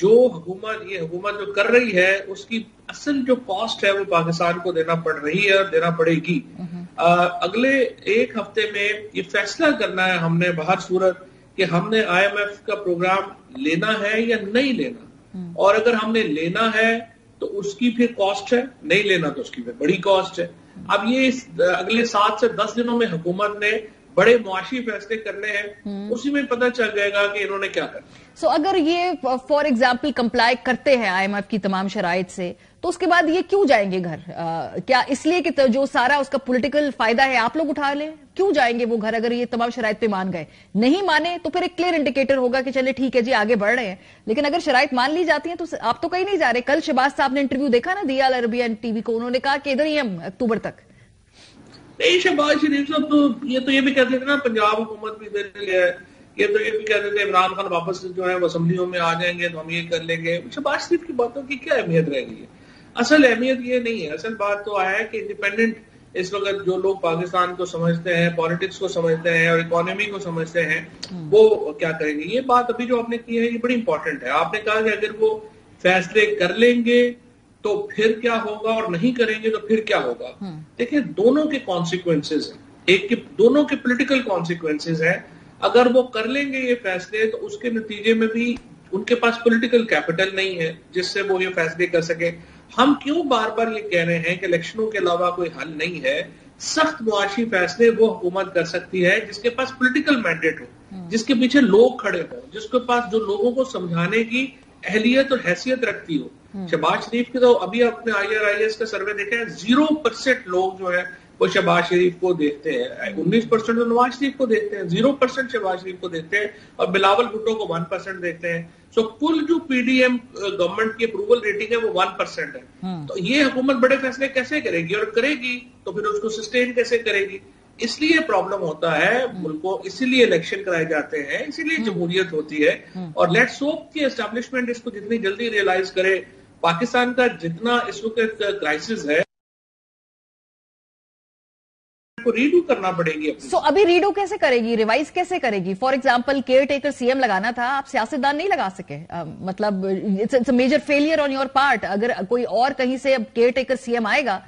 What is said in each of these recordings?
جو یہ حکومت جو کر رہی ہے اس کی اصل جو کاسٹ ہے وہ پاکستان کو دینا پڑ رہی ہے اور دینا پڑے گی. اگلے ایک ہفتے میں یہ فیصلہ کرنا ہے ہم نے بہر صورت کہ ہم نے IMF کا پروگرام لینا ہے یا نہیں لینا, اور اگر ہم نے لینا ہے تو اس کی پھر کاسٹ ہے, نہیں لینا تو اس کی پھر بڑی کاسٹ ہے. اب یہ اگلے 7 سے 10 دنوں میں حکومت نے بڑے معاشی فیصلے کرنے ہیں, اسی میں پتہ چل جائے گا کہ انہوں نے کیا کرنا. سو اگر یہ فار ایگزامپل کمپلائی کرتے ہیں IMF کی تمام شرائط سے, تو اس کے بعد یہ کیوں جائیں گے گھر؟ کیا اس لیے کہ جو سارا اس کا پولیٹیکل فائدہ ہے آپ لوگ اٹھا لیں؟ کیوں جائیں گے وہ گھر اگر یہ تمام شرائط پہ مان گئے؟ نہیں مانے تو پھر ایک کلیئر انڈیکیٹر ہوگا کہ چلے ٹھیک ہے جی آگے بڑھ رہے ہیں, لیکن اگر شرائط مان لی جاتی ہیں تو آپ تو کہیں نہیں جا رہے. کل شہباز صاحب نے انٹرویو دیکھا نا دیا العربیہ TV کو, انہوں نے کہا کہ ادھر ہی ہم اکتوبر تک. نہیں, شہباز شریف صاحب تو یہ بھی کہتے تھے نا پنجاب حکومت بھی ادھر ہی ہے, یہ تو یہ بھی کہتے تھے عمران خان واپس جو ہے وہ اسمبلیوں میں آ جائیں گے تو ہم یہ کر لیں گے. شہباز شریف کی باتوں کی کیا اہمیت رہ گئی ہے؟ اصل اہمیت یہ نہیں ہے. اصل بات تو ہے کہ انڈیپینڈنٹ اس وقت جو لوگ پاکستان کو سمجھتے ہیں, پالیٹکس کو سمجھتے ہیں اور اکانومی کو سمجھتے ہیں, وہ کیا کریں گے. یہ بات ابھی جو آپ نے کی ہے یہ بڑی امپورٹنٹ ہے. آپ نے کہا کہ اگر وہ فیصلے کر لیں گے تو پھر کیا ہوگا اور نہیں کریں گے تو پھر کیا ہوگا. دیکھیں دونوں کے کانسیکوینسز ہیں, ایک دونوں کے پولیٹیکل کانسیکوینسز ہیں. اگر وہ کر لیں گے یہ فیصلے تو اس کے نتیجے میں بھی ان کے پاس پولیٹیکل کیپٹل نہیں ہے جس سے وہ یہ فیصلے کر سکے. ہم کیوں بار بار یہ کہہ رہے ہیں کہ الیکشنوں کے علاوہ کوئی حل نہیں ہے. سخت معاشی فیصلے وہ حکومت کر سکتی ہے جس کے پاس پولیٹیکل مینڈیٹ ہو, جس کے پیچھے لوگ کھڑے ہوں, جس کے پاس جو لوگوں کو سمجھانے کی اہلیت اور حیثیت رکھتی ہو. شہباز شریف کے تو ابھی اپنے IRIS کا سروے دیکھا ہے, 0% لوگ جو ہے وہ شہباز شریف کو دیکھتے ہیں, 19% تو نواز شریف کو دیکھتے ہیں, 0% شہباز شریف کو دیکھتے ہیں, اور بلاول بھٹو کو 1% دیکھتے ہیں. سو کل جو PDM گورنمنٹ کی اپروول ریٹنگ ہے وہ 1% ہے. تو یہ حکومت بڑے فیصلے کیسے کرے گی, اور کرے گی تو پھر اس کو سسٹین کیسے کرے گی. اس لیے پرابلم ہوتا ہے ملک کو, اسی لیے الیکشن کرائے جاتے ہیں, اسی لیے جمہوریت ہوتی ہے. اور لیٹس ہوپ کہ اسٹیبلشمنٹ اس کو جتنی جلدی ریئلائز کرے. پاکستان کا جتنا اس وقت کرائسس ہے کو ریڈو کرنا پڑے گی. سو ابھی ریڈو کیسے کرے گی, ریوائز کیسے کرے گی؟ For example care taker CM لگانا تھا, آپ سیاستدان نہیں لگا سکے, مطلب it's a major failure on your part. اگر کوئی اور کہیں سے اب کیئر ٹیکر CM آئے گا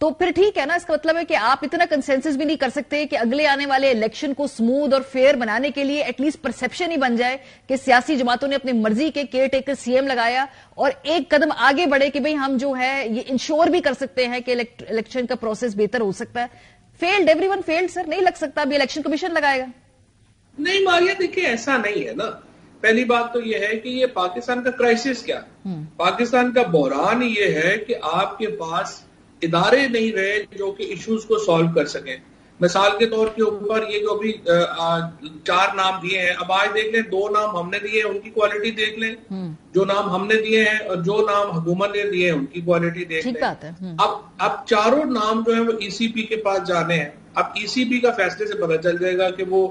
تو پھر ٹھیک ہے نا. اس کا مطلب ہے کہ آپ اتنا کنسنسس بھی نہیں کر سکتے کہ اگلے آنے والے الیکشن کو سموتھ اور فیئر بنانے کے لیے ایٹ لیسٹ پرسپشن ہی بن جائے کہ سیاسی جماعتوں نے اپنی مرضی کے کیئر ٹیکر CM لگایا, اور ایک قدم آگے بڑھے کہ بھئی ہم جو ہے یہ انشور بھی کر سکتے ہیں کہ الیکشن کا پروسیس بہتر ہو سکتا ہے. فیلڈ, ایوری ون فیلڈ سر, نہیں لگ سکتا. ابھی الیکشن کمیشن لگائے گا. نہیں ماریہ, دیکھیں ایسا نہیں ہے نا. پہلی بات تو یہ ہے کہ یہ پاکستان کا کرائسس کیا, پاکستان کا بحران یہ ہے کہ آپ کے پاس ادارے نہیں رہے جو کہ ایشوز کو سالو کر سکیں. مثال کے طور کے اوپر یہ جو ابھی 4 نام دیے ہیں, اب آج دیکھ لیں 2 نام ہم نے دیے ہیں, ان کی کوالٹی دیکھ لیں. جو نام ہم نے دیے ہیں اور جو نام حکومت نے دیے ہیں ان کی کوالٹی دیکھ لیں. اب چاروں نام جو ہیں وہ ECP کے پاس جانے ہیں. اب ECP کا فیصلے سے پتہ چل جائے گا کہ وہ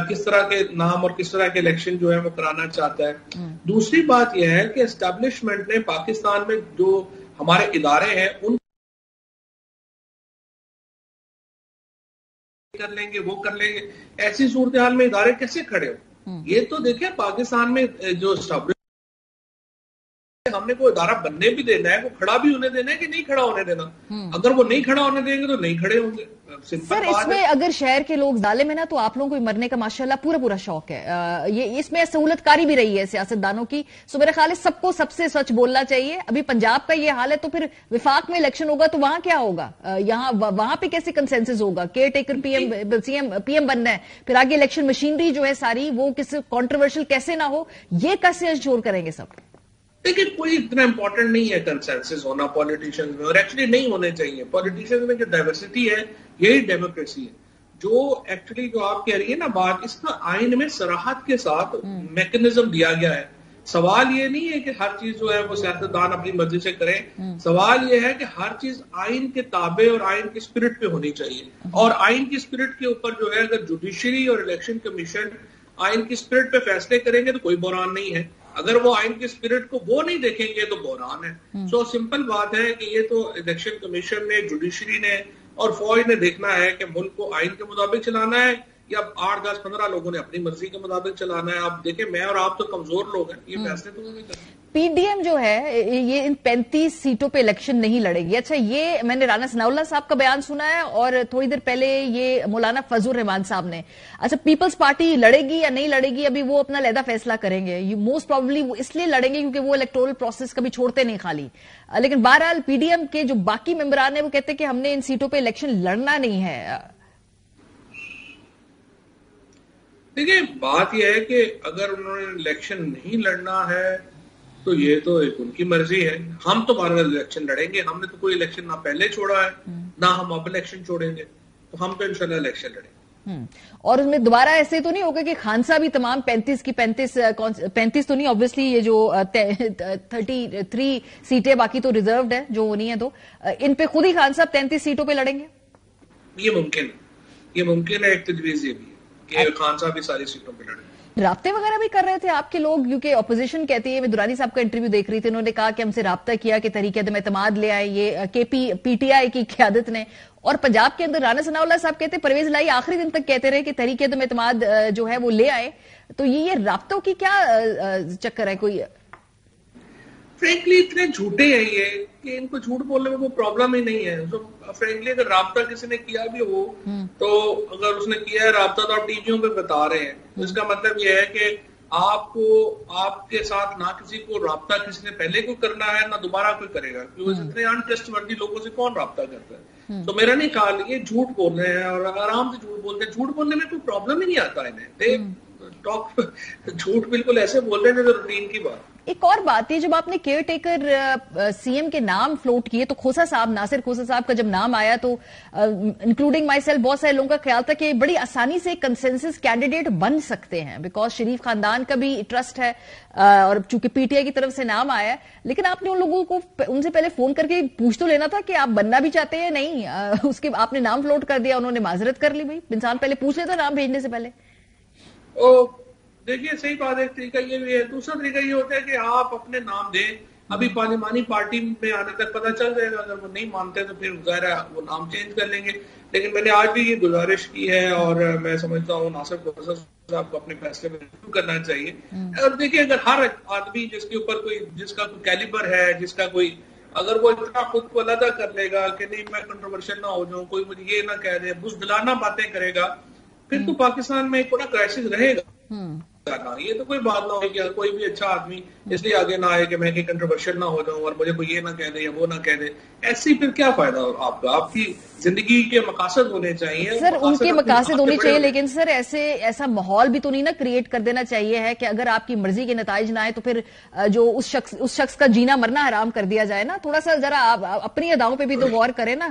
کس طرح کے نام اور کس طرح کے الیکشن جو ہے وہ کرانا چاہتا ہے. دوسری بات یہ ہے کہ اسٹیبلشمنٹ نے پاکستان میں جو ہمارے ادارے ہیں ان کر لیں گے, وہ کر لیں گے. ایسی صورتحال میں ادارے کیسے کھڑے ہو؟ یہ تو دیکھیں پاکستان میں جو ہم نے کوئی ادارہ بننے بھی دینا ہے, وہ کھڑا بھی ہونے دینا ہے کہ نہیں کھڑا ہونے دینا. اگر وہ نہیں کھڑا ہونے دیں گے تو نہیں کھڑے ہوں گے. سر اس میں اگر شہر کے لوگ ظالم ہیں نا تو آپ لوگوں کو مرنے کا ماشاءاللہ پورا شوق ہے. یہ اس میں سہولت کاری بھی رہی ہے سیاستدانوں کی. سو میرا خیال ہے سب کو سب سے سچ بولنا چاہیے. ابھی پنجاب کا یہ حال ہے تو پھر وفاق میں الیکشن ہوگا تو وہاں کیا ہوگا, یہاں وہاں پہ کیسے کنسنسس ہوگا؟ کیئر ٹیکر PM بننا ہے, پھر آگے الیکشن مشینری جو ہے ساری وہ کسی کانٹروورشل کیسے نہ ہو, یہ کیسے انشور کریں گے سب؟ لیکن کوئی اتنا امپورٹنٹ نہیں ہے کنسنسس ہونا پالیٹیشنز میں, اور ایکچولی نہیں ہونے چاہیے. پالیٹیشنز میں جو ڈائیورسٹی ہے یہی ڈیموکریسی ہے. جو ایکچولی جو آپ کہہ رہی ہے نا بات, اس کا آئین میں صراحت کے ساتھ میکنزم دیا گیا ہے. سوال یہ نہیں ہے کہ ہر چیز جو ہے وہ سیاستدان اپنی مرضی سے کریں. سوال یہ ہے کہ ہر چیز آئین کے تابع اور آئین کی اسپرٹ پہ ہونی چاہیے. اور آئین کی اسپرٹ کے اوپر جو ہے اگر جوڈیشری اور الیکشن کمیشن آئین کی اسپرٹ پہ فیصلے کریں گے تو کوئی بحران نہیں ہے. اگر وہ آئین کی اسپرٹ کو وہ نہیں دیکھیں گے تو بحران ہے. سو سمپل بات ہے کہ یہ تو الیکشن کمیشن نے, جوڈیشری نے اور فوج نے دیکھنا ہے کہ ملک کو آئین کے مطابق چلانا ہے یا 8, 10, 15 لوگوں نے اپنی مرضی کے مطابق چلانا ہے. آپ دیکھیں میں اور آپ تو کمزور لوگ ہیں, یہ فیصلے تو نہیں کرتے. پی ڈی ایم جو ہے یہ ان 35 سیٹوں پہ الیکشن نہیں لڑے گی. اچھا, یہ میں نے رانا ثناء اللہ صاحب کا بیان سنا ہے اور تھوڑی دیر پہلے یہ مولانا فضل الرحمان صاحب نے. اچھا, پیپلز پارٹی لڑے گی یا نہیں لڑے گی ابھی وہ اپنا علیحدہ فیصلہ کریں گے. موسٹ پروبیبلی وہ اس لیے لڑیں گے کیونکہ وہ الیکٹورل پروسیس کبھی چھوڑتے نہیں خالی. لیکن بہرحال پی ڈی ایم کے جو باقی ممبران ہیں وہ کہتے ہیں کہ ہم نے ان سیٹوں پہ الیکشن لڑنا نہیں ہے. دیکھیے بات یہ ہے کہ اگر انہوں نے الیکشن نہیں لڑنا ہے تو یہ تو ایک ان کی مرضی ہے. ہم تو بہرحال الیکشن لڑیں گے. ہم نے تو کوئی الیکشن نہ پہلے چھوڑا ہے نہ ہم اب الیکشن چھوڑیں گے, تو ہم تو انشاءاللہ الیکشن لڑیں گے. اور اس میں دوبارہ ایسے تو نہیں ہوگا کہ خان صاحب ہی تمام 35 کی 35 تو نہیں, آبویسلی یہ جو 33 سیٹیں باقی تو ریزروڈ ہے جو ہونی ہے, تو ان پہ خود ہی خان صاحب 33 سیٹوں پہ لڑیں گے. یہ ممکن ہے. ایک تجویز یہ بھی ہے کہ خان صاحب ہی ساری سیٹوں پہ لڑیں. رابطے وغیرہ بھی کر رہے تھے آپ کے لوگ, کیونکہ اپوزیشن کہتی ہے, میں دورانی صاحب کا انٹرویو دیکھ رہی تھی, انہوں نے کہا کہ ہم سے رابطہ کیا کہ تحریک عدم اعتماد لے آئے یہ پی ٹی آئی کی قیادت نے. اور پنجاب کے اندر رانا ثناء اللہ صاحب کہتے ہیں پرویز الہی آخری دن تک کہتے رہے کہ تحریک عدم اعتماد جو ہے وہ لے آئے. تو یہ رابطوں کی کیا چکر ہے؟ کوئی فرینکلی اتنے جھوٹے ہیں یہ کہ ان کو جھوٹ بولنے میں کوئی پرابلم ہی نہیں ہے. فرینکلی اگر رابطہ کسی نے کیا بھی ہو تو اگر اس نے کیا ہے رابطہ تو آپ ٹی ویوں پہ بتا رہے ہیں, اس کا مطلب یہ ہے کہ آپ کو آپ کے ساتھ نہ کسی کو رابطہ کسی نے پہلے کو کرنا ہے نہ دوبارہ کوئی کرے گا, کیونکہ اتنے انٹرسٹ وردی لوگوں سے کون رابطہ کرتا ہے. تو میرا نہیں خیال یہ جھوٹ بول رہے ہیں اور آرام سے جھوٹ بولتے ہیں. جھوٹ بولنے میں کوئی پرابلم ہی نہیں آتا انہیں. جھوٹ بالکل ایسے بول رہے ہیں جیسے روٹین کی بات. ایک اور بات ہے, جب آپ نے کیئر ٹیکر سی ایم کے نام فلوٹ کیے تو کھوسا صاحب, ناصر کھوسا صاحب کا جب نام آیا تو انکلوڈنگ مائی سیلف بہت سارے لوگوں کا خیال تھا کہ بڑی آسانی سے کنسنسس کینڈیڈیٹ بن سکتے ہیں بیکاز شریف خاندان کا بھی ٹرسٹ ہے اور چونکہ پی ٹی آئی کی طرف سے نام آیا ہے. لیکن آپ نے ان لوگوں کو ان سے پہلے فون کر کے پوچھ تو لینا تھا کہ آپ بننا بھی چاہتے ہیں نہیں. اس کے آپ نے نام فلوٹ کر دیا, انہوں نے معذرت کر لی. بھائی انسان پہلے پوچھ لیتا نام بھیجنے سے پہلے. دیکھیے صحیح بات ہے, ایک طریقہ یہ بھی ہے. دوسرا طریقہ یہ ہوتا ہے کہ آپ اپنے نام دیں, ابھی پارلیمانی پارٹی میں آنے تک پتہ چل جائے گا. اگر وہ نہیں مانتے تو پھر ظاہر ہے وہ نام چینج کر لیں گے. لیکن میں نے آج بھی یہ گزارش کی ہے اور میں سمجھتا ہوں ناصر کھوسا صاحب کو اپنے فیصلے میں ریویو کرنا چاہیے. اور دیکھیے اگر ہر آدمی جس کے اوپر کوئی جس کا کوئی کیلیبر ہے, جس کا کوئی اگر وہ اتنا خود کو علیحدہ کر لے گا کہ نہیں میں کنٹروورشل نہ ہو جاؤں, کوئی مجھے یہ نہ کہہ دے, بزدلانہ باتیں کرے گا, پھر تو پاکستان میں ایک بڑا کرائسس رہے گا. یہ تو کوئی بات نہ ہو کہ کوئی بھی اچھا آدمی اس لیے آگے نہ آئے کہ میں کہ کنٹروورشل نہ ہو جاؤں اور مجھے کوئی یہ نہ کہہ دے یا وہ نہ کہہ دے. ایسی پھر کیا فائدہ آپ کا؟ آپ کی زندگی کے مقاصد ہونے چاہیے. سر ان کے مقاصد ہونے چاہیے, لیکن سر ایسا ماحول بھی تو نہیں نا کریٹ کر دینا چاہیے ہے کہ اگر آپ کی مرضی کے نتائج نہ آئے تو پھر جو اس شخص کا جینا مرنا حرام کر دیا جائے نا. تھوڑا سا ذرا آپ اپنی اداؤں پہ بھی تو غور کریں نا.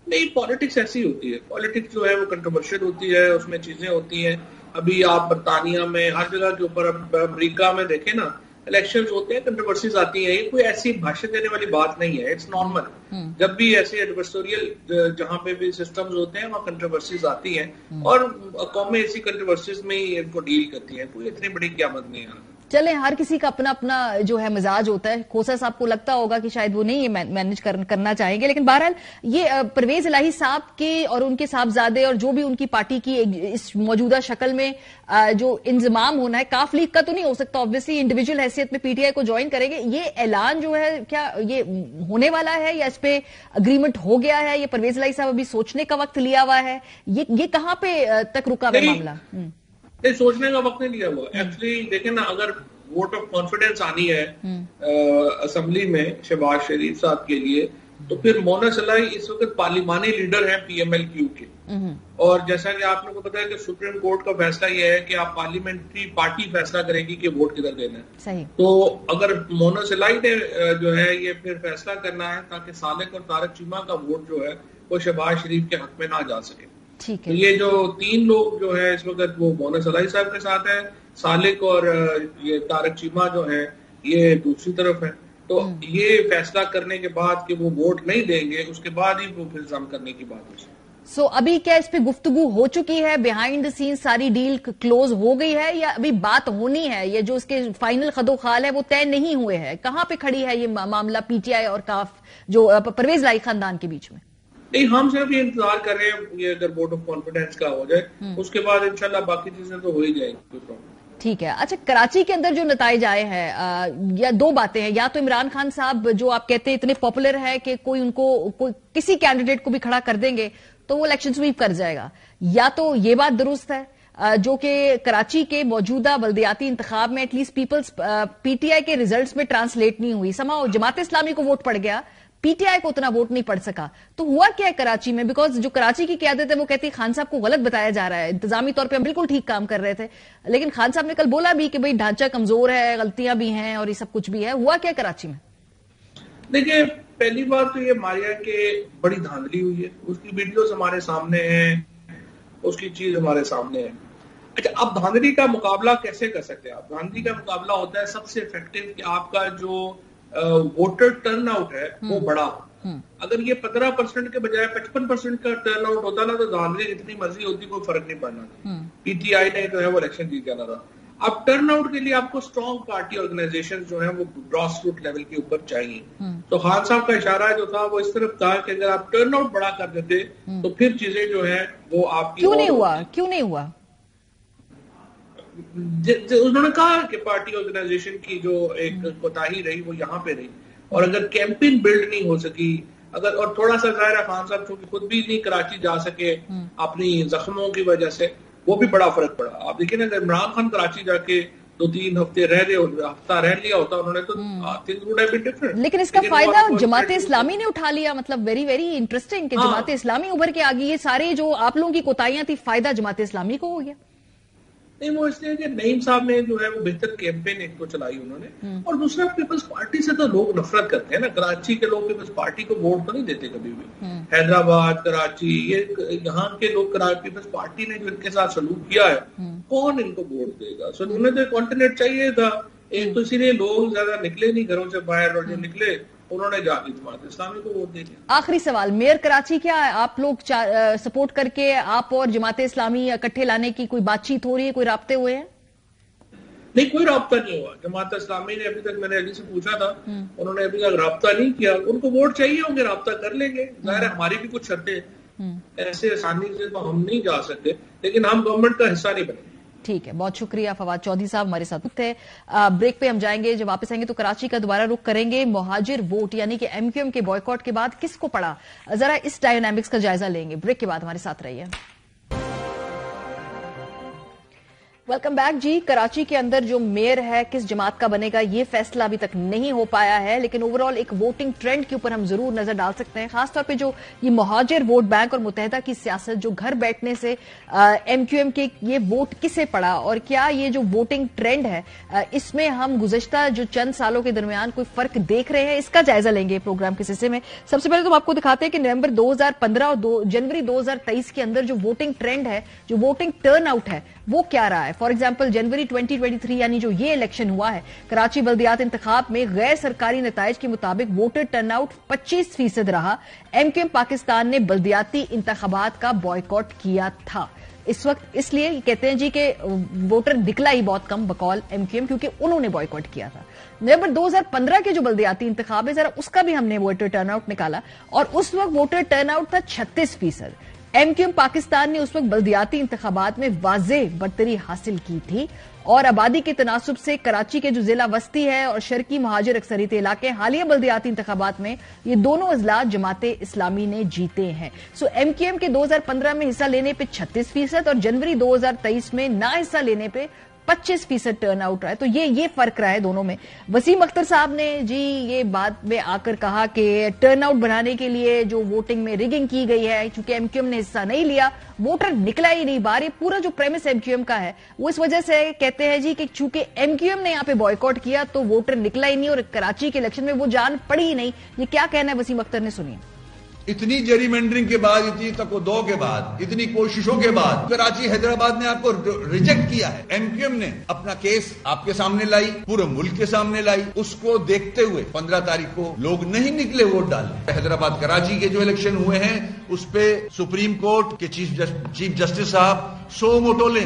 نہیں, پالیٹکس ایسی ہوتی ہے. پالیٹکس جو ہے وہ کنٹروورشل ہوتی ہے, اس میں چیزیں ہوتی ہیں. ابھی آپ برطانیہ میں ہر جگہ کے اوپر, امریکہ میں دیکھیں نا الیکشنز ہوتے ہیں, کنٹروورسیز آتی ہیں. یہ کوئی ایسی بھاشن دینے والی بات نہیں ہے, اٹس نارمل. جب بھی ایسے ایڈورسٹوریل جہاں پہ بھی سسٹمز ہوتے ہیں وہاں کنٹروورسیز آتی ہیں اور قومیں ایسی کنٹروورسیز میں ہی ان کو ڈیل کرتی ہیں. کوئی اتنی بڑی قیامت نہیں ہے. چلیں, ہر کسی کا اپنا اپنا جو ہے مزاج ہوتا ہے. کھوسا صاحب کو لگتا ہوگا کہ شاید وہ نہیں یہ مینج کرنا چاہیں گے, لیکن بہرحال یہ پرویز الہی صاحب کے اور ان کے صاحبزادے اور جو بھی ان کی پارٹی کی اس موجودہ شکل میں جو انضمام ہونا ہے, کاف لیگ کا تو نہیں ہو سکتا آبویسلی, انڈیویجول حیثیت میں پی ٹی آئی کو جوائن کریں گے. یہ اعلان جو ہے کیا یہ ہونے والا ہے یا اس پہ اگریمنٹ ہو گیا ہے؟ یہ پرویز الہی صاحب ابھی سوچنے کا وقت لیا ہوا ہے, یہ کہاں پہ تک رکا ہوا معاملہ؟ نہیں, سوچنے کا وقت نہیں لیا ہوا. ایکچولی دیکھیں نا, اگر ووٹ آف کانفیڈنس آنی ہے اسمبلی میں شہباز شریف صاحب کے لیے تو پھر مونا صلاحی اس وقت پارلیمانی لیڈر ہیں پی ایم ایل کیو کے. اور جیسا کہ آپ کو پتا ہے کہ سپریم کورٹ کا فیصلہ یہ ہے کہ آپ پارلیمنٹری پارٹی فیصلہ کرے گی کہ ووٹ کدھر دینا ہے. تو اگر مونا صلاحی نے جو ہے یہ پھر فیصلہ کرنا ہے تاکہ سالک اور طارق چیمہ کا ووٹ جو ہے وہ شہباز شریف کے حق میں نہ جا سکے. تو یہ جو 3 لوگ جو ہے اس وقت وہ مونا صلاحی صاحب کے ساتھ ہے, سالک اور یہ طارق چیمہ جو ہے یہ دوسری طرف ہے. تو یہ فیصلہ کرنے کے بعد کہ وہ ووٹ نہیں دیں گے اس کے بعد ہی وہ پھر ضم کرنے کی بات ہوتی ہے. سو ابھی کیا اس پہ گفتگو ہو چکی ہے, بیہائنڈ دا سین ساری ڈیل کلوز ہو گئی ہے یا ابھی بات ہونی ہے؟ یہ جو اس کے فائنل خد و خال ہے وہ طے نہیں ہوئے ہیں. کہاں پہ کھڑی ہے یہ معاملہ پی ٹی آئی اور کاف جو پرویز الہی خاندان کے بیچ میں؟ نہیں، ہم صرف یہ انتظار کر رہے ہیں یہ اگر ووٹ آف کانفیڈنس کا ہو جائے اس کے بعد انشاءاللہ باقی چیزیں تو ہو ہی جائیں گی. ٹھیک ہے. اچھا، کراچی کے اندر جو نتائج آئے ہیں یا دو باتیں ہیں، یا تو عمران خان صاحب جو آپ کہتے ہیں اتنے پاپولر ہے کہ کوئی ان کو کسی کینڈیڈیٹ کو بھی کھڑا کر دیں گے تو وہ الیکشن سویپ کر جائے گا، یا تو یہ بات درست ہے جو کہ کراچی کے موجودہ بلدیاتی انتخاب میں at least peoples P T I کے ریزلٹس میں ٹرانسلیٹ نہیں ہوئی. سماؤ جماعت اسلامی کو ووٹ پڑ گیا، پی ٹی آئی کو اتنا ووٹ نہیں پڑ سکا. تو ہوا کیا ہے کراچی میں؟ بیکاز جو کراچی کی قیادت ہے وہ کہتی ہے خان صاحب کو غلط بتایا جا رہا ہے، انتظامی طور پہ ہم بالکل ٹھیک کام کر رہے تھے، لیکن خان صاحب نے کل بولا بھی کہ بھئی ڈھانچہ کمزور ہے، غلطیاں بھی ہیں اور یہ سب کچھ بھی ہے. ہوا کیا کراچی میں؟ دیکھیں، پہلی بات تو یہ ماریا کے بڑی دھاندلی ہوئی ہے، اس کی ویڈیوز ہمارے سامنے ہیں، اس کی چیز ہمارے سامنے ہے. اچھا، اب دھاندلی کا مقابلہ کیسے کر سکتے ہیں آپ؟ دھاندلی کا مقابلہ ہوتا ہے سب سے افیکٹو کہ آپ کا جو ووٹر ٹرن آؤٹ ہے وہ بڑا ہو. اگر یہ 15% کے بجائے 55% کا ٹرن آؤٹ ہوتا نا تو دھاندلی جتنی مرضی ہوتی کوئی فرق نہیں پڑنا تھا. پی ٹی آئی نے جو ہے وہ الیکشن جیت جانا تھا. اب ٹرن آؤٹ کے لیے آپ کو اسٹرانگ پارٹی آرگنائزیشن جو ہیں وہ گراس روٹ لیول کے اوپر چاہیے. تو خان صاحب کا اشارہ جو تھا وہ اس طرف تھا کہ اگر آپ ٹرن آؤٹ بڑا کر دیتے تو پھر چیزیں جو ہیں وہ آپ کی کیوں نہیں ہوا؟ انہوں نے کہا کہ پارٹی آرگنائزیشن کی جو ایک کوتاہی رہی وہ یہاں پہ رہی، اور اگر کیمپین بلڈ نہیں ہو سکی، اگر اور تھوڑا سا ظاہر ہے خان صاحب چونکہ خود بھی نہیں کراچی جا سکے اپنی زخموں کی وجہ سے، وہ بھی بڑا فرق پڑا. آپ دیکھیں نا، اگر عمران خان کراچی جا کے 2-3 ہفتے ہفتہ رہ لیا ہوتا انہوں نے تو things would have been different. لیکن اس کا فائدہ جماعت اسلامی نے اٹھا لیا. مطلب ویری ویری انٹرسٹنگ کہ جماعت اسلامی ابھر کے آگئی. یہ سارے جو آپ لوگوں کی کوتاہیاں تھی فائدہ جماعت اسلامی کو ہو گیا. نہیں، وہ اس لیے کہ نعیم صاحب نے جو ہے وہ بہتر کیمپین ایک تو چلائی انہوں نے، اور دوسرا پیپلز پارٹی سے تو لوگ نفرت کرتے ہیں نا. کراچی کے لوگ پیپلز پارٹی کو ووٹ تو نہیں دیتے کبھی بھی. حیدرآباد، کراچی، یہ یہاں کے لوگ پیپلز پارٹی نے جو ان کے ساتھ سلوک کیا ہے کون ان کو ووٹ دے گا؟ سو انہیں تو ایک آلٹرنیٹ چاہیے تھا. ایک تو اسی لیے لوگ زیادہ نکلے نہیں گھروں سے باہر، اور جو نکلے انہوں نے جا کے جماعت اسلامی کو ووٹ دے دیا. آخری سوال، میئر کراچی کیا ہے آپ لوگ سپورٹ کر کے آپ اور جماعت اسلامی اکٹھے لانے کی کوئی بات چیت ہو رہی ہے؟ کوئی رابطے ہوئے ہیں؟ نہیں، کوئی رابطہ نہیں ہوا. جماعت اسلامی نے ابھی تک، میں نے علی سے پوچھا تھا، انہوں نے ابھی تک رابطہ نہیں کیا. ان کو ووٹ چاہیے ہوں گے، رابطہ کر لیں گے. ظاہر ہے ہماری بھی کچھ شرطیں، ایسے آسانی سے تو ہم نہیں جا سکتے، لیکن ہم گورنمنٹ کا حصہ نہیں بنے. ٹھیک ہے، بہت شکریہ. فواد چودھری صاحب ہمارے ساتھ تھے. بریک پہ ہم جائیں گے. جب واپس آئیں گے تو کراچی کا دوبارہ رخ کریں گے. مہاجر ووٹ یعنی کہ ایم کیو ایم کے بوائیکاٹ کے بعد کس کو پڑا، ذرا اس ڈائنامکس کا جائزہ لیں گے. بریک کے بعد ہمارے ساتھ رہیے. Welcome back. جی، کراچی کے اندر جو میئر ہے کس جماعت کا بنے گا یہ فیصلہ ابھی تک نہیں ہو پایا ہے، لیکن اوور آل ایک ووٹنگ ٹرینڈ کے اوپر ہم ضرور نظر ڈال سکتے ہیں، خاص طور پہ جو یہ مہاجر ووٹ بینک اور متحدہ کی سیاست، جو گھر بیٹھنے سے ایم کیو ایم کے یہ ووٹ کسے پڑا، اور کیا یہ جو ووٹنگ ٹرینڈ ہے اس میں ہم گزشتہ جو چند سالوں کے درمیان کوئی فرق دیکھ رہے ہیں. اس کا جائزہ لیں گے پروگرام کے سلسلے میں. سب سے پہلے تو ہم آپ کو دکھاتے ہیں کہ نومبر 2015 اور جنوری 2023 کے اندر جو ووٹنگ ٹرینڈ ہے، جو ووٹنگ ٹرن آؤٹ ہے، وہ کیا رہا ہے. فار ایگزامپل جنوری 2023 یعنی جو یہ الیکشن ہوا ہے کراچی بلدیات انتخاب میں، غیر سرکاری نتائج کے مطابق ووٹر ٹرن آؤٹ 25% رہا. ایم کیو ایم پاکستان نے بلدیاتی انتخابات کا بوائیکاٹ کیا تھا. اس وقت اس لیے کہتے ہیں جی کہ ووٹر نکلا ہی بہت کم بقول ایم کیو ایم، کیونکہ انہوں نے بوائیکاٹ کیا تھا. نومبر 2015 کے جو بلدیاتی انتخاب ہے، ذرا اس کا بھی ہم نے ووٹر ٹرن آؤٹ نکالا، اور اس وقت ووٹر ٹرن آؤٹ تھا 36%. ایم کیو ایم پاکستان نے اس وقت بلدیاتی انتخابات میں واضح برتری حاصل کی تھی، اور آبادی کے تناسب سے کراچی کے جو ضلع وسطی ہے اور شرقی مہاجر اکثریتی علاقے، حالیہ بلدیاتی انتخابات میں یہ دونوں اضلاع جماعت اسلامی نے جیتے ہیں. سو ایم کیو ایم کے 2015 میں حصہ لینے پہ 36% اور جنوری 2023 میں نہ حصہ لینے پہ 25% ٹرن آؤٹ رہا ہے. تو یہ فرق رہا ہے دونوں میں. وسیم اختر صاحب نے جی یہ بات میں آ کر کہا کہ ٹرن آؤٹ بڑھانے کے لیے جو ووٹنگ میں ریگنگ کی گئی ہے، چونکہ ایم کیو ایم نے حصہ نہیں لیا، ووٹر نکلا ہی نہیں باہر. پورا جو پریمس ایم کیو ایم کا ہے وہ اس وجہ سے کہتے ہیں جی کہ چونکہ ایم کیو ایم نے یہاں پہ بوائیکاٹ کیا تو ووٹر نکلا ہی نہیں، اور کراچی کے الیکشن میں وہ جان پڑی ہی نہیں. یہ کیا کہنا ہے وسیم اختر نے، سنیے. اتنی جری مینڈرنگ کے بعد، اتنی تکو کے بعد، اتنی کوششوں کے بعد کراچی حیدرآباد نے آپ کو ریجیکٹ کیا ہے. ایم کیو ایم نے اپنا کیس آپ کے سامنے لائی، پورے ملک کے سامنے لائی. اس کو دیکھتے ہوئے 15 تاریخ کو لوگ نہیں نکلے ووٹ ڈالنے. حیدرآباد کراچی کے جو الیکشن ہوئے ہیں اس پہ سپریم کورٹ کے چیف جسٹس صاحب سو موٹو لیں.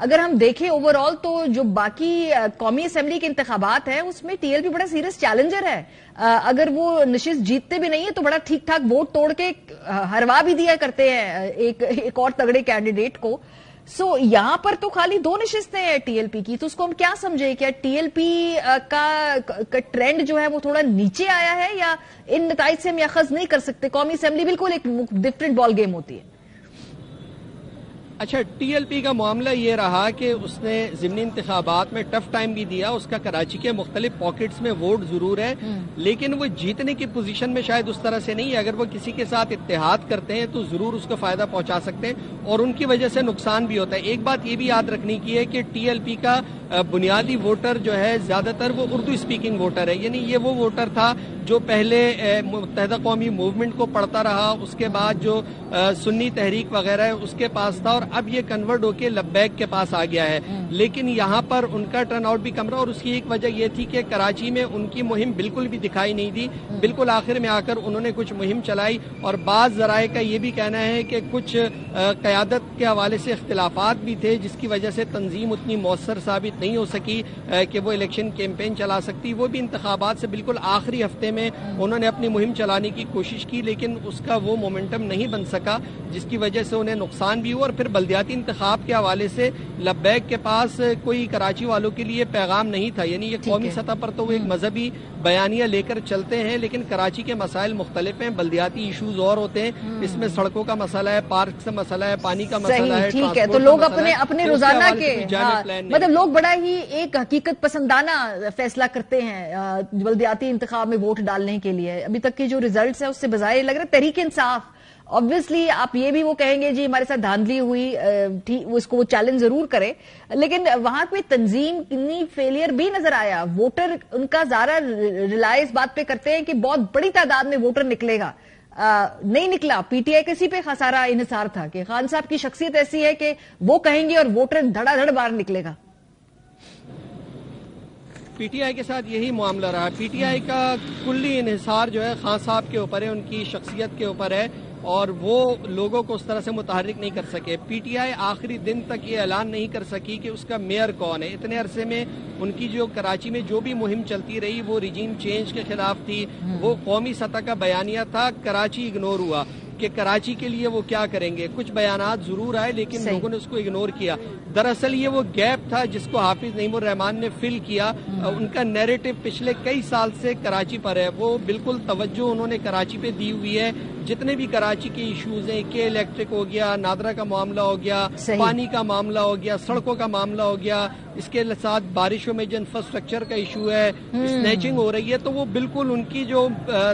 اگر ہم دیکھیں اوور آل تو جو باقی قومی اسمبلی کے انتخابات ہیں اس میں ٹی ایل پی بڑا سیریس چیلنجر ہے. اگر وہ نشست جیتتے بھی نہیں ہیں تو بڑا ٹھیک ٹھاک ووٹ توڑ کے ہروا بھی دیا کرتے ہیں ایک اور تگڑے کینڈیڈیٹ کو. سو یہاں پر تو خالی 2 نشستیں ہیں ٹی ایل پی کی, تو اس کو ہم کیا سمجھیں؟ کیا ٹی ایل پی کا ٹرینڈ جو ہے وہ تھوڑا نیچے آیا ہے, یا ان نتائج سے ہم اخذ نہیں کر سکتے؟ قومی اسمبلی بالکل ایک ڈفرینٹ بال گیم ہوتی ہے. اچھا, ٹی ایل پی کا معاملہ یہ رہا کہ اس نے ضمنی انتخابات میں ٹف ٹائم بھی دیا. اس کا کراچی کے مختلف پاکٹس میں ووٹ ضرور ہے, لیکن وہ جیتنے کی پوزیشن میں شاید اس طرح سے نہیں ہے. اگر وہ کسی کے ساتھ اتحاد کرتے ہیں تو ضرور اس کو فائدہ پہنچا سکتے ہیں, اور ان کی وجہ سے نقصان بھی ہوتا ہے. ایک بات یہ بھی یاد رکھنے کی ہے کہ ٹی ایل پی کا بنیادی ووٹر جو ہے زیادہ تر وہ اردو اسپیکنگ ووٹر ہے. یعنی یہ وہ ووٹر تھا جو پہلے متحدہ قومی موومنٹ کو پڑھتا رہا, اس کے بعد جو سنی تحریک وغیرہ ہے اس کے پاس تھا, اور اب یہ کنورٹ ہو کے لبیک کے پاس آ گیا ہے. لیکن یہاں پر ان کا ٹرن آؤٹ بھی کم رہا, اور اس کی ایک وجہ یہ تھی کہ کراچی میں ان کی مہم بالکل بھی دکھائی نہیں دی. بالکل آخر میں آ کر انہوں نے کچھ مہم چلائی, اور بعض ذرائع کا یہ بھی کہنا ہے کہ کچھ قیادت کے حوالے سے اختلافات بھی تھے, جس کی وجہ سے تنظیم اتنی مؤثر ثابت نہیں ہو سکی کہ وہ الیکشن کیمپین چلا سکتی. وہ بھی انتخابات سے بالکل آخری ہفتے میں انہوں نے اپنی مہم چلانے کی کوشش کی, لیکن اس کا وہ مومنٹم نہیں بن سکا, جس کی وجہ سے انہیں نقصان بھی ہوا. اور پھر بلدیاتی انتخاب کے حوالے سے لبیک کے پاس کوئی کراچی والوں کے لیے پیغام نہیں تھا. یعنی یہ قومی سطح پر تو وہ ایک مذہبی بیانیہ لے کر چلتے ہیں, لیکن کراچی کے مسائل مختلف ہیں, بلدیاتی ایشوز اور ہوتے ہیں. اس میں سڑکوں کا مسئلہ ہے, پارک کا مسئلہ ہے, پانی کا مسئلہ ہے, ٹھیک ہے. تو لوگ اپنے روزانہ کے مطلب لوگ بڑا ہی ایک حقیقت پسندانہ فیصلہ کرتے ہیں بلدیاتی انتخاب میں ووٹ ڈالنے کے لیے. ابھی تک کے جو ریزلٹس ہیں اس سے بظاہر لگ رہا ہے تحریک انصاف, obviously آپ یہ بھی وہ کہیں گے جی ہمارے ساتھ دھاندلی ہوئی, اس کو وہ چیلنج ضرور کرے, لیکن وہاں کوئی تنظیم اتنی فیلئر بھی نظر آیا. ووٹر ان کا زیادہ ریلائز اس بات پہ کرتے ہیں کہ بہت بڑی تعداد میں ووٹر نکلے گا, نہیں نکلا. پی ٹی آئی کسی پہ خسارہ انحصار تھا کہ خان صاحب کی شخصیت ایسی ہے کہ وہ کہیں گے اور ووٹر دھڑا دھڑ باہر نکلے گا. پی ٹی آئی کے ساتھ یہی معاملہ رہا. پی ٹی آئی کا کلی انحصار جو ہے خان صاحب کے اوپر ہے, ان کی شخصیت کے اوپر ہے, اور وہ لوگوں کو اس طرح سے متحرک نہیں کر سکے. پی ٹی آئی آخری دن تک یہ اعلان نہیں کر سکی کہ اس کا میئر کون ہے. اتنے عرصے میں ان کی جو کراچی میں جو بھی مہم چلتی رہی وہ ریجیم چینج کے خلاف تھی, وہ قومی سطح کا بیانیہ تھا. کراچی اگنور ہوا کہ کراچی کے لیے وہ کیا کریں گے. کچھ بیانات ضرور آئے لیکن لوگوں نے اس کو اگنور کیا. دراصل یہ وہ گیپ تھا جس کو حافظ نعیم الرحمان نے فل کیا. ان کا نیریٹو پچھلے کئی سال سے کراچی پر ہے, وہ بالکل توجہ انہوں نے کراچی پہ دی ہوئی ہے. جتنے بھی کراچی کے ایشوز ہیں, کہ الیکٹرک ہو گیا, نادرا کا معاملہ ہو گیا, پانی کا معاملہ ہو گیا, سڑکوں کا معاملہ ہو گیا, اس کے ساتھ بارشوں میں جو انفراسٹرکچر کا ایشو ہے, اسنیچنگ ہو رہی ہے, تو وہ بالکل ان کی جو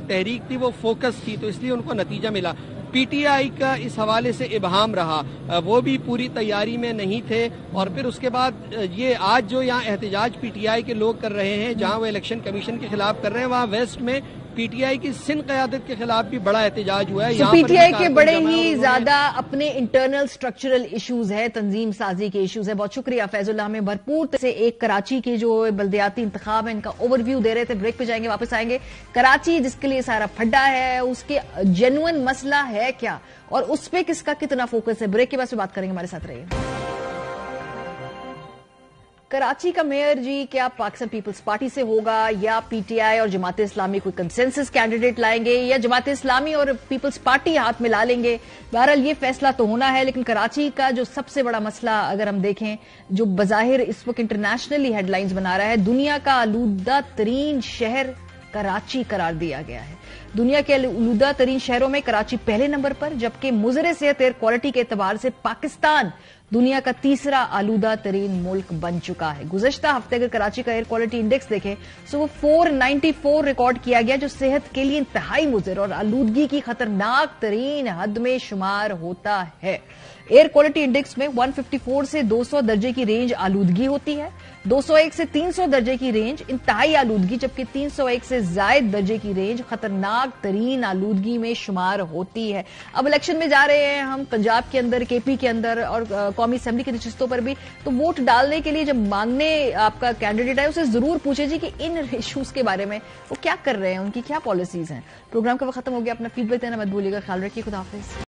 تحریک تھی وہ فوکس تھی, تو اس لیے ان کو نتیجہ ملا. پی ٹی آئی کا اس حوالے سے ابہام رہا, وہ بھی پوری تیاری میں نہیں تھے. اور پھر اس کے بعد یہ آج جو یہاں احتجاج پی ٹی آئی کے لوگ کر رہے ہیں, جہاں وہ الیکشن کمیشن کے خلاف کر رہے ہیں, وہاں ویسٹ میں پی ٹی آئی کی سندھ قیادت کے خلاف بھی بڑا احتجاج ہوا ہے. پی ٹی آئی کے بڑے ہی زیادہ اپنے انٹرنل سٹرکچرل ایشوز ہے, تنظیم سازی کے ایشوز ہے. بہت شکریہ فیض اللہ, ہمیں بھرپور سے ایک کراچی کے جو بلدیاتی انتخاب ہیں ان کا اوور ویو دے رہے تھے. بریک پہ جائیں گے, واپس آئیں گے. کراچی جس کے لیے سارا پھڈا ہے, اس کے جینوئن مسئلہ ہے کیا, اور اس پہ کس کا کتنا فوکس ہے. بریک کے بعد سے بات کریں گے, ہمارے ساتھ رہیے. کراچی کا میئر جی کیا پاکستان پیپلز پارٹی سے ہوگا, یا پی ٹی آئی اور جماعت اسلامی کوئی کنسنسس کینڈیڈیٹ لائیں گے, یا جماعت اسلامی اور پیپلز پارٹی ہاتھ ملا لیں گے؟ بہرحال یہ فیصلہ تو ہونا ہے. لیکن کراچی کا جو سب سے بڑا مسئلہ اگر ہم دیکھیں, جو بظاہر اس وقت انٹرنیشنلی ہیڈ لائنز بنا رہا ہے, دنیا کا آلودہ ترین شہر کراچی قرار دیا گیا ہے. دنیا کے آلودہ ترین شہروں میں کراچی پہلے نمبر پر, جبکہ مضر صحت ایئر کوالٹی کے اعتبار سے پاکستان دنیا کا تیسرا آلودہ ترین ملک بن چکا ہے. گزشتہ ہفتے اگر کراچی کا ایئر کوالٹی انڈیکس دیکھیں تو وہ 494 ریکارڈ کیا گیا, جو صحت کے لیے انتہائی مضر اور آلودگی کی خطرناک ترین حد میں شمار ہوتا ہے. ایئر کوالٹی انڈیکس میں 154 سے 200 درجے کی رینج آلودگی ہوتی ہے, 201 سے 300 درجے کی رینج انتہائی آلودگی, جبکہ 301 سے زائد درجے کی رینج خطرناک ترین آلودگی میں شمار ہوتی ہے. اب الیکشن میں جا رہے ہیں ہم, پنجاب کے اندر, کے پی کے اندر اور قومی اسمبلی کی نشستوں پر بھی, تو ووٹ ڈالنے کے لیے جب مانگنے آپ کا کینڈیڈیٹ ہے اسے ضرور پوچھے جی کہ ان ایشوز کے بارے میں وہ کیا کر رہے ہیں, ان کی کیا پالیسیز ہیں. پروگرام کا وقت ختم ہو گیا. اپنا فیڈ بیک دینا مت بھولیے گا. خیال رکھیے. خدا حافظ.